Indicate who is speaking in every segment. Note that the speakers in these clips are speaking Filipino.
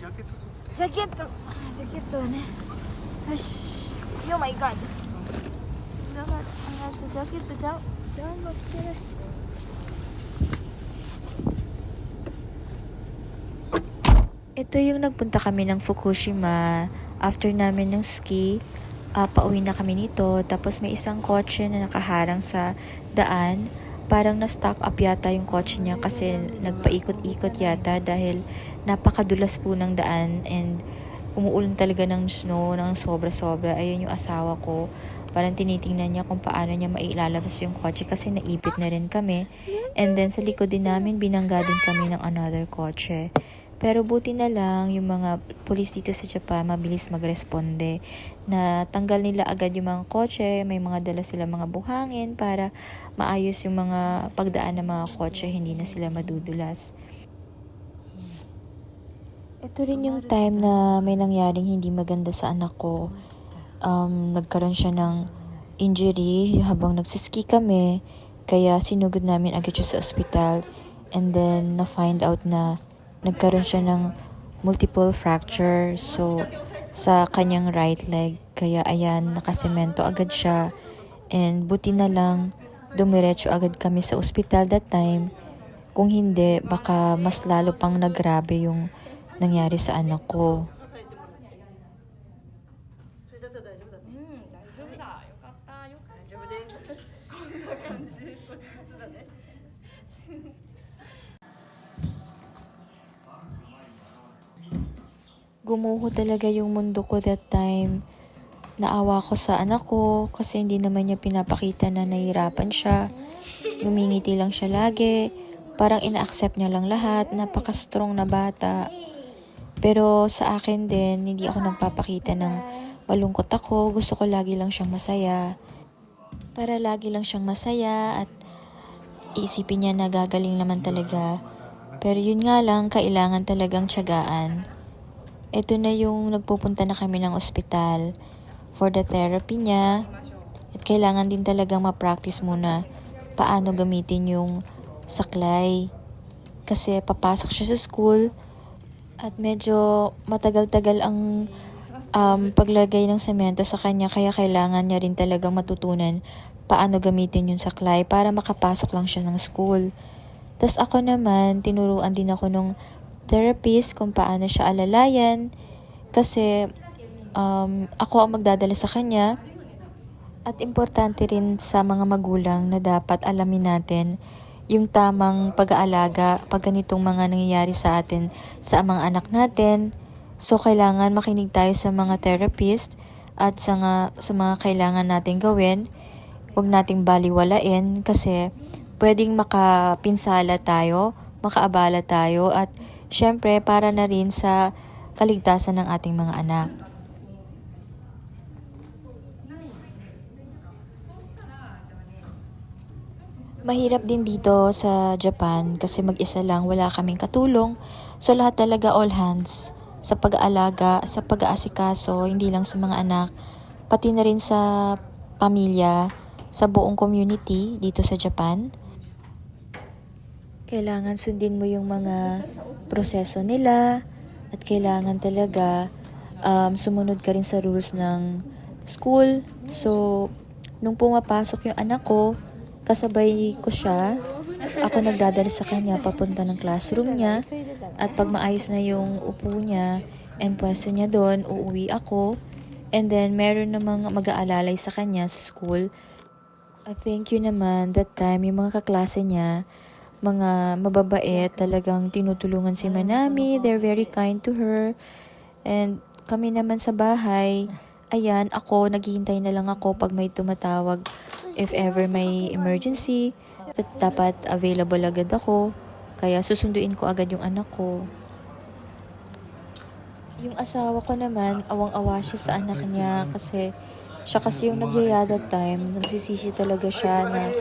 Speaker 1: ジャケットはね。よし。Oh my god. ジャケットちゃう。ジャンが着てる。Ito yung nagpunta kami ng Fukushima. After namin ng ski, pauwi na kami nito. Tapos may isang kotse na nakaharang sa daan. Parang na-stock up yata yung kotse niya kasi nagpaikot-ikot yata dahil napakadulas po ng daan and umuulan talaga ng snow ng sobra-sobra. Ayun yung asawa ko. Parang tinitingnan niya kung paano niya mailalabas yung kotse kasi naipit na rin kami. And then sa likod din namin binangga din kami ng another kotse. Pero buti na lang yung mga pulis dito sa Japan mabilis magresponde. Na tanggal nila agad yung mga kotse, may mga dala sila mga buhangin para maayos yung mga pagdaan ng mga kotse, hindi na sila madudulas. Ito rin yung time na may nangyaring hindi maganda sa anak ko. Nagkaroon siya ng injury habang nagsiski kami, kaya sinugod namin agad siya sa ospital. And then na-find out na nagkaroon siya ng multiple fracture sa kanyang right leg. Kaya ayan, nakasemento agad siya. And buti na lang, dumiretso agad kami sa ospital that time. Kung hindi, baka mas lalo pang nagrabe yung nangyari sa anak ko. Gumuho talaga yung mundo ko that time. Naawa ko sa anak ko kasi hindi naman niya pinapakita na nahihirapan siya. Ngumingiti lang siya lagi. Parang ina-accept niya lang lahat. Napaka-strong na bata. Pero sa akin din, hindi ako nagpapakita ng malungkot ako. Gusto ko lagi lang siyang masaya. Para lagi lang siyang masaya at iisipin niya na gagaling naman talaga. Pero yun nga lang, kailangan talagang tiyagaan. Ito na yung nagpupunta na kami ng ospital for the therapy niya. At kailangan din talagang ma-practice muna paano gamitin yung saklay. Kasi papasok siya sa school at medyo matagal-tagal ang paglagay ng semento sa kanya. Kaya kailangan niya rin talagang matutunan paano gamitin yung saklay para makapasok lang siya ng school. Tas ako naman, tinuruan din ako nung therapist kung paano siya alalayan kasi ako ang magdadala sa kanya at importante rin sa mga magulang na dapat alamin natin yung tamang pag-aalaga pag ganitong mga nangyayari sa atin sa mga anak natin. So kailangan makinig tayo sa mga therapist at sa mga kailangan natin gawin. Huwag nating baliwalain kasi pwedeng makapinsala tayo, makaabala tayo at syempre, para na rin sa kaligtasan ng ating mga anak. Mahirap din dito sa Japan kasi mag-isa lang, wala kaming katulong. So lahat talaga all hands sa pag-aalaga, sa pag-aasikaso, hindi lang sa mga anak, pati na rin sa pamilya, sa buong community dito sa Japan. Kailangan sundin mo yung mga proseso nila at kailangan talaga sumunod ka rin sa rules ng school. So, nung pumapasok yung anak ko, kasabay ko siya. Ako nagdadala sa kanya papunta ng classroom niya at pag maayos na yung upo niya and pwesto niya doon, uuwi ako. And then, meron namang mag-aalalay sa kanya sa school. Thank you naman that time yung mga kaklase niya, mga mababait, talagang tinutulungan si Manami. They're very kind to her. And kami naman sa bahay, ayan, ako, naghihintay na lang ako pag may tumatawag. If ever may emergency, dapat available agad ako. Kaya susunduin ko agad yung anak ko. Yung asawa ko naman, awang-awa siya sa anak niya kasi siya kasi yung nagyaya that time. Nagsisisi talaga siya na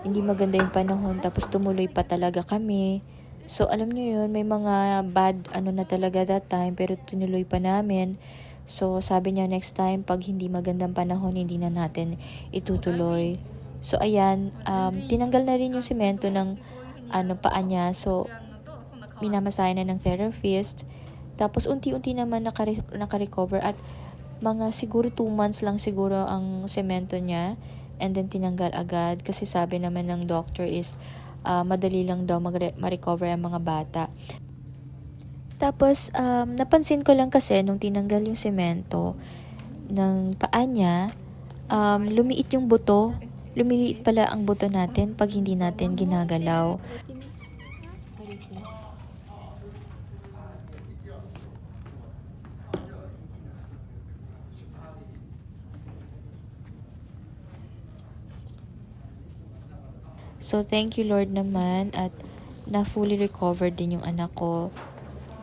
Speaker 1: hindi maganda yung panahon tapos tumuloy pa talaga kami. So alam niyo yun, may mga bad na talaga that time pero tinuloy pa namin. So sabi niya next time pag hindi magandang panahon hindi na natin itutuloy. So ayan, tinanggal na rin yung semento ng paa niya. So minamasahe na ng therapist. Tapos unti-unti naman nakarecover at mga siguro 2 months lang siguro ang semento niya and then tinanggal agad kasi sabi naman ng doctor is madali lang daw ma-recover ang mga bata. Tapos napansin ko lang kasi nung tinanggal yung semento ng paa niya, lumiit yung buto. Lumiliit pala ang buto natin pag hindi natin ginagalaw. So, thank you Lord naman at na fully recovered din yung anak ko.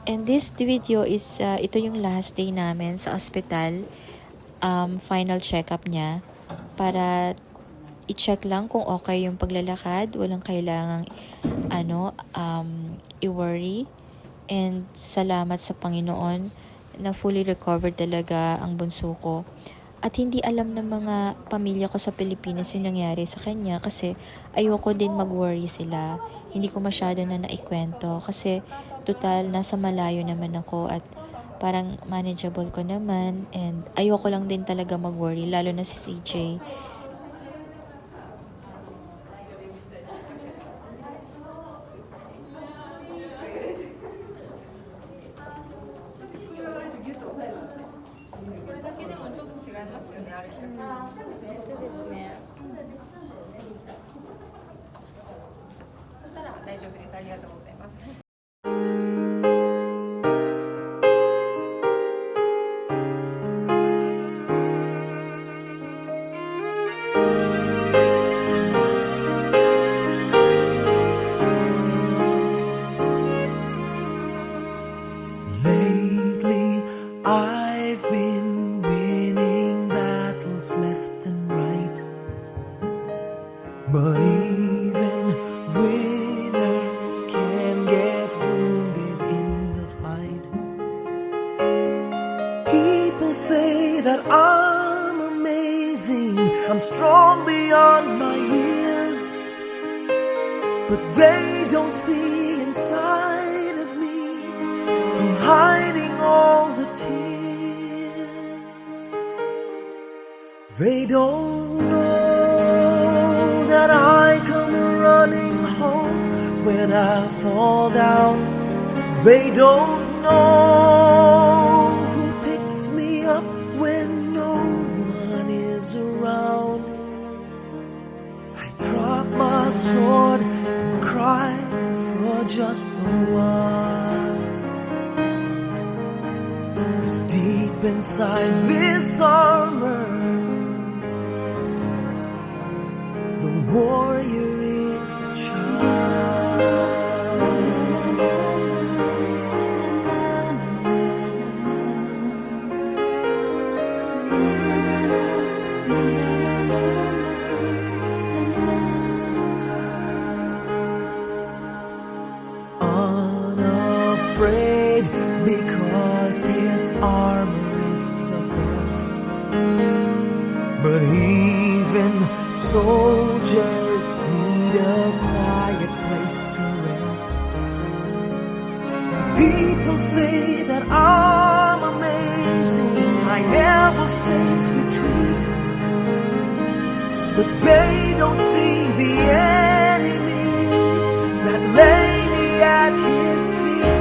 Speaker 1: And this video is, ito yung last day namin sa ospital, final check-up niya para i-check lang kung okay yung paglalakad, walang kailangang i-worry. And salamat sa Panginoon na fully recovered talaga ang bunso ko. At hindi alam ng mga pamilya ko sa Pilipinas yung nangyari sa kanya kasi ayoko din mag-worry sila. Hindi ko masyado na naikwento kasi total nasa malayo naman ako at parang manageable ko naman and ayoko lang din talaga mag-worry lalo na si CJ.
Speaker 2: Lately, I've been winning battles left and right. But even winners can get wounded in the fight. People say that I'm amazing, I'm strong beyond my years. But they don't see inside of me, I'm hiding all the tears. They don't know that I come running home when I fall down. They don't know who picks me up when no one is around. I drop my sword and cry for just a while. 'Cause deep inside this armor, the warrior is a unafraid because his armor is the best. But even soldiers need a quiet place to rest. People say that I'm amazing, I never face retreat. But they don't see the enemies that lay me at his feet.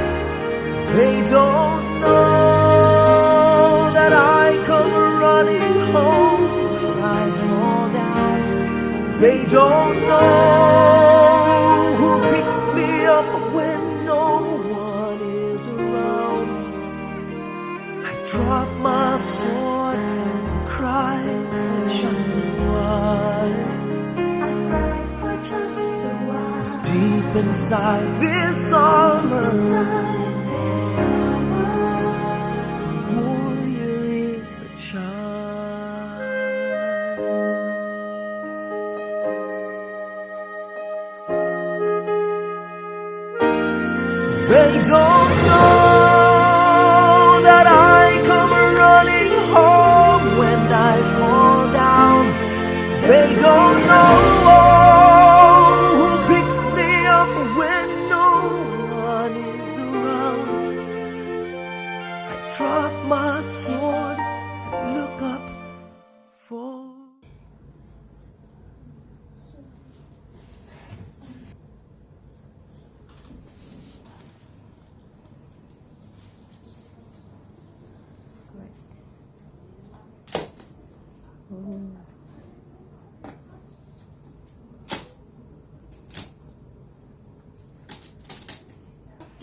Speaker 2: They don't know that I come running home when I fall down. They don't know who picks me up when no one is around. I drop my sword and cry for just a while. I cry for just a while. 'Cause deep inside this armor, the warrior is a child. They don't know that I come running home when I fall down. They don't know who picks me up when no one is around. I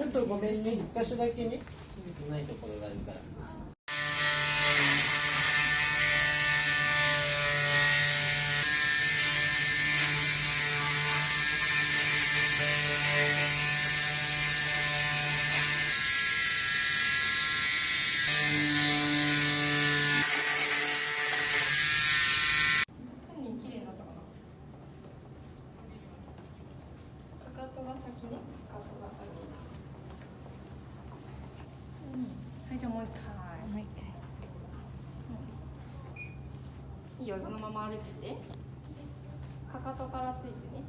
Speaker 3: ょっとごめんね、一箇所だけね、ないところがあるから。
Speaker 4: 綺麗になったかな。かかとが先ね。かかとが先。はい、じゃあもう一回。
Speaker 1: もう一回。
Speaker 4: いいよ、そのまま歩いてて。かかとからついてね。